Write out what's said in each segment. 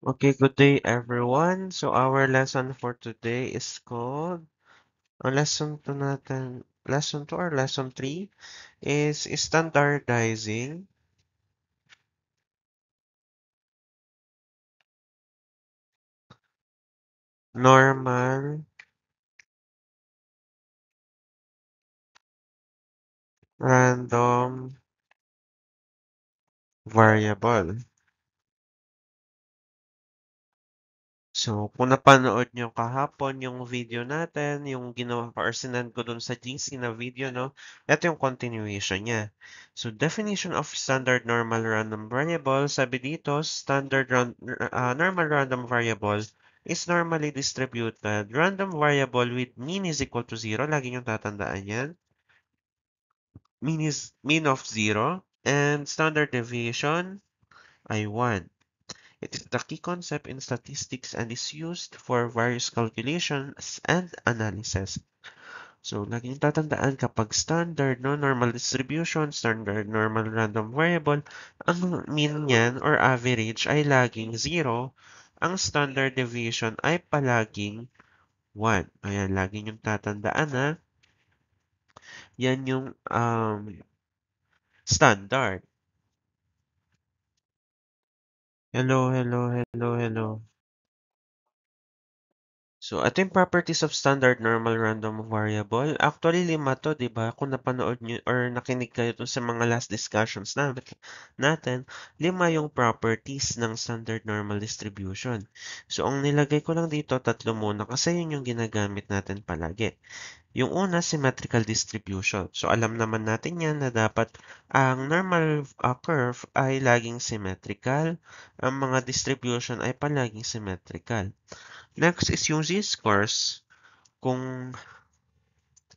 Okay, good day everyone. So our lesson for today is called, lesson 2 or lesson 3 is standardizing normal random variable. So, kung napanood nyo kahapon yung video natin, yung ginawa ko or sinend ko dun sa GC na video, no? Ito yung continuation niya. So, definition of standard normal random variable. Sabi dito, normal random variable is normally distributed random variable with mean is equal to 0. Lagi nyo tatandaan yan. Mean of 0. And standard deviation ay 1. It is the key concept in statistics and is used for various calculations and analysis. So, laging tatandaan kapag standard, no, normal distribution, standard normal random variable, ang mean niyan or average ay laging 0. Ang standard deviation ay palaging 1. Ayan, lagi yung tatandaan na yan yung standard. Hello, hello, hello, hello. So, ito yung properties of standard normal random variable. Actually, 5 to, di ba? Kung napanood nyo or nakinig kayo dun sa mga last discussions natin, 5 yung properties ng standard normal distribution. So, ang nilagay ko lang dito, 3 muna kasi yun yung ginagamit natin palagi. Yung una, symmetrical distribution. So, alam naman natin yan na dapat ang normal curve ay laging symmetrical. Ang mga distribution ay palaging symmetrical. Next is yung z-scores. Kung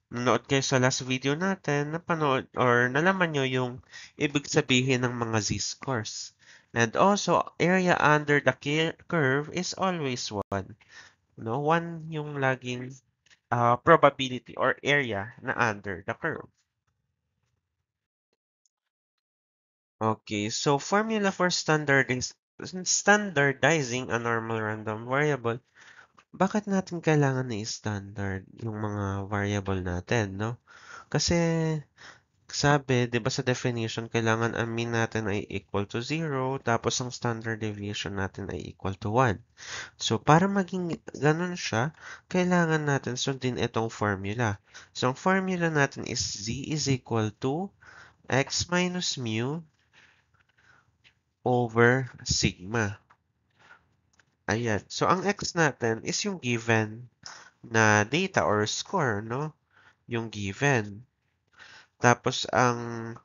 nanood kayo sa last video natin, napanood or nalaman nyo yung ibig sabihin ng mga z-scores. And also, area under the curve is always 1. No? 1 yung laging probability or area na under the curve. Okay, so formula for standardizing a normal random variable. Bakit natin kailangan i-standard yung mga variable natin, no? Kasi sabi, 'di ba sa definition, kailangan ang mean natin ay equal to 0, tapos ang standard deviation natin ay equal to 1. So, para maging ganun siya, kailangan natin sundin itong formula. So, ang formula natin is z is equal to x minus mu over sigma. Ayan. So, ang x natin is yung given na data or score, no? Yung given. Tapos, ang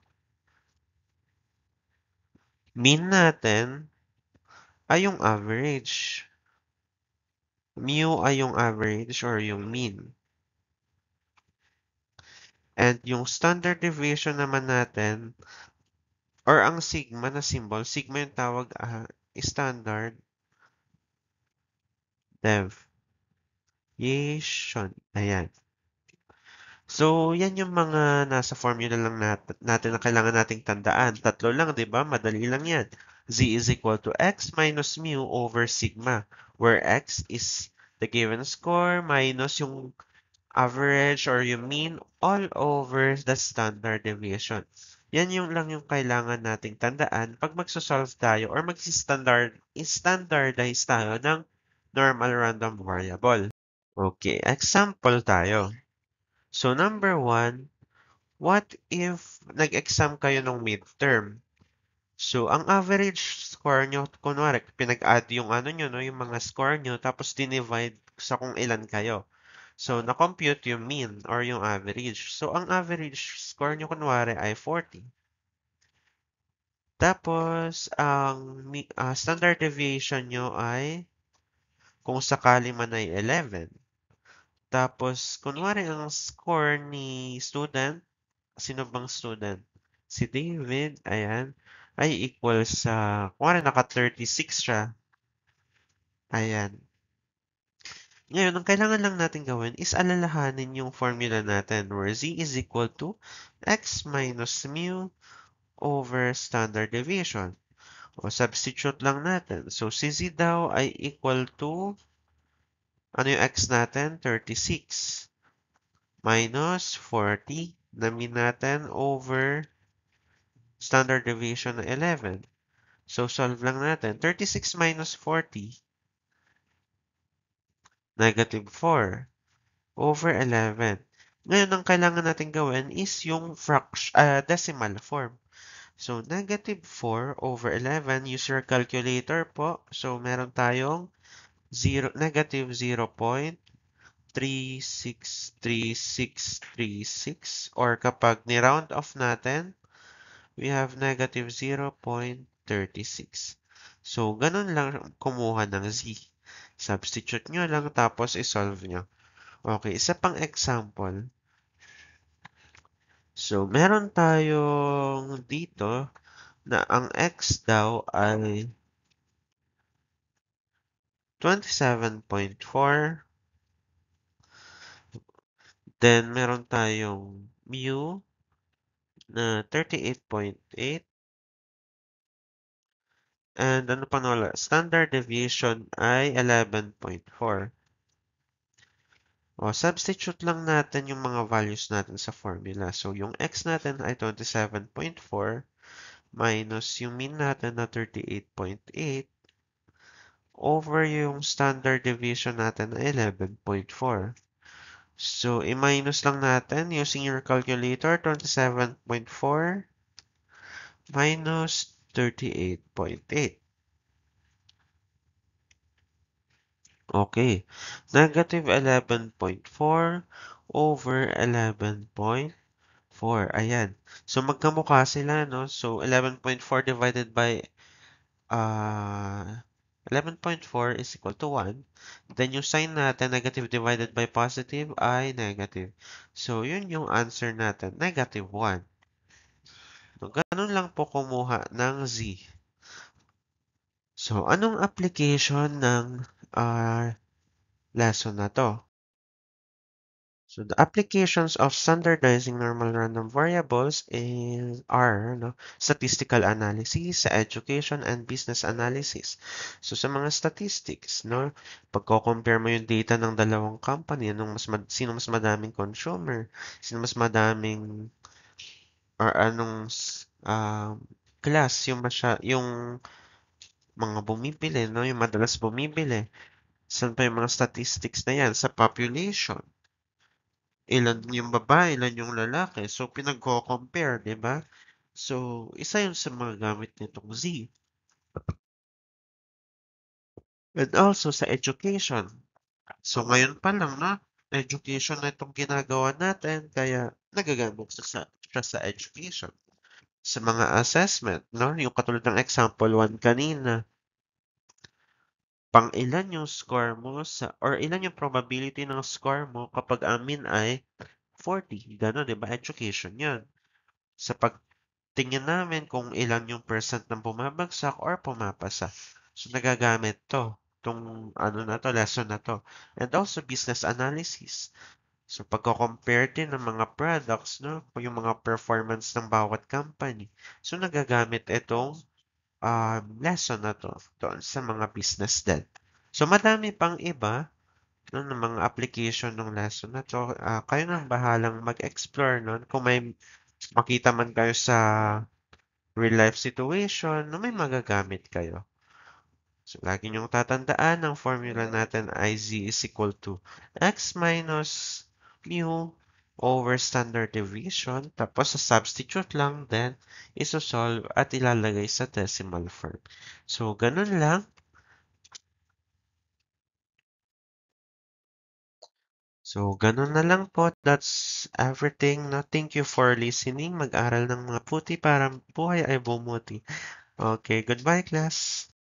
mean natin ay yung average. Mu ay yung average or yung mean. And yung standard deviation naman natin, or ang sigma na symbol, sigma yung tawag standard deviation. Ayan. So, yan yung mga nasa formula lang natin na kailangan nating tandaan. Tatlo lang, di ba? Madali lang yan. Z is equal to x minus mu over sigma, where x is the given score minus yung average or yung mean all over the standard deviation. Yan yung lang yung kailangan nating tandaan pag magsosolve tayo or standardize tayo ng normal random variable. Okay, example tayo. So, number 1, what if nag-exam kayo ng midterm? So, ang average score nyo, kunwari, pinag-add yung ano nyo, no, yung mga score nyo, tapos dinivide sa kung ilan kayo. So, na-compute yung mean or yung average. So, ang average score nyo, kunwari, ay 40. Tapos, ang standard deviation nyo ay, kung sakali man ay 11. Tapos, kunwari, ang score ni student, sino bang student? Si David, ayan, ay equal sa, kung naka-36 siya, ayan. Ngayon, ang kailangan lang natin gawin is alalahanin yung formula natin where z is equal to x minus mu over standard deviation. O, substitute lang natin. So, si z daw ay equal to, ano yung x natin? 36 minus 40 na mean natin over standard deviation na 11. So, solve lang natin. 36 minus 40, negative 4 over 11. Ngayon, ang kailangan natin gawin is yung decimal form. So, negative 4 over 11, use your calculator po. So, meron tayong negative 0.363636 or kapag ni-round off natin, we have negative 0.36. So, ganun lang kumuha ng z. Substitute nyo lang tapos isolve nyo. Okay, isa pang example. So, meron tayong dito na ang x daw ay 27.4. Then, meron tayong mu na 38.8. And ano pa wala? Standard deviation ay 11.4. O, substitute lang natin yung mga values natin sa formula. So, yung x natin ay 27.4 minus yung mean natin na 38.8 over yung standard deviation natin na 11.4. So, i-minus lang natin using your calculator, 27.4 minus 38.8. Okay. Negative 11.4 over 11.4. Ayan. So, magkamukha sila, no? So, 11.4 divided by 11.4 is equal to 1. Then, yung sign natin, negative divided by positive ay negative. So, yun yung answer natin, negative 1. So, ganun lang po kumuha ng z. So, anong application ng lesson na to? So, the applications of standardizing normal random variables are statistical analysis, sa education, and business analysis. So, sa mga statistics, no, pagko-compare mo yung data ng dalawang company, sino mas madaming consumer, sino mas madaming, or anong class yung mga bumibili, no, yung madalas bumibili. Saan pa yung mga statistics na yan? Sa population. Ilan yung babae, ilan yung lalaki. So, pinagko-compare, di ba? So, isa yun sa mga gamit nitong Z. And also sa education. So, ngayon pa lang na education na itong ginagawa natin, kaya nagagamit siya sa education. Sa mga assessment, no? Yung katulad ng example 1 kanina. Pang ilan yung score mo or ilan yung probability ng score mo kapag amin ay 40. Gano'n, di ba? Education yun. Sa pagtingin namin kung ilan yung percent ng bumabagsak or pumapasa. So, nagagamit to. Itong lesson na to. And also, business analysis. So, pagko-compare din ng mga products, no? Yung mga performance ng bawat company. So, nagagamit itong lesson na to doon sa mga business din. So, madami pang iba ng mga application ng lesson na to. Kayo nang bahalang mag-explore nun. Kung may makita man kayo sa real life situation, no, may magagamit kayo. So, lagi niyong tatandaan, ang formula natin ay z is equal to x minus mu over standard deviation. Tapos, sa substitute lang, then, isosolve at ilalagay sa decimal form. So, ganun lang. So, ganun na lang po. That's everything. No, thank you for listening. Mag-aral ng mga puti para buhay ay bumuti. Okay, goodbye class.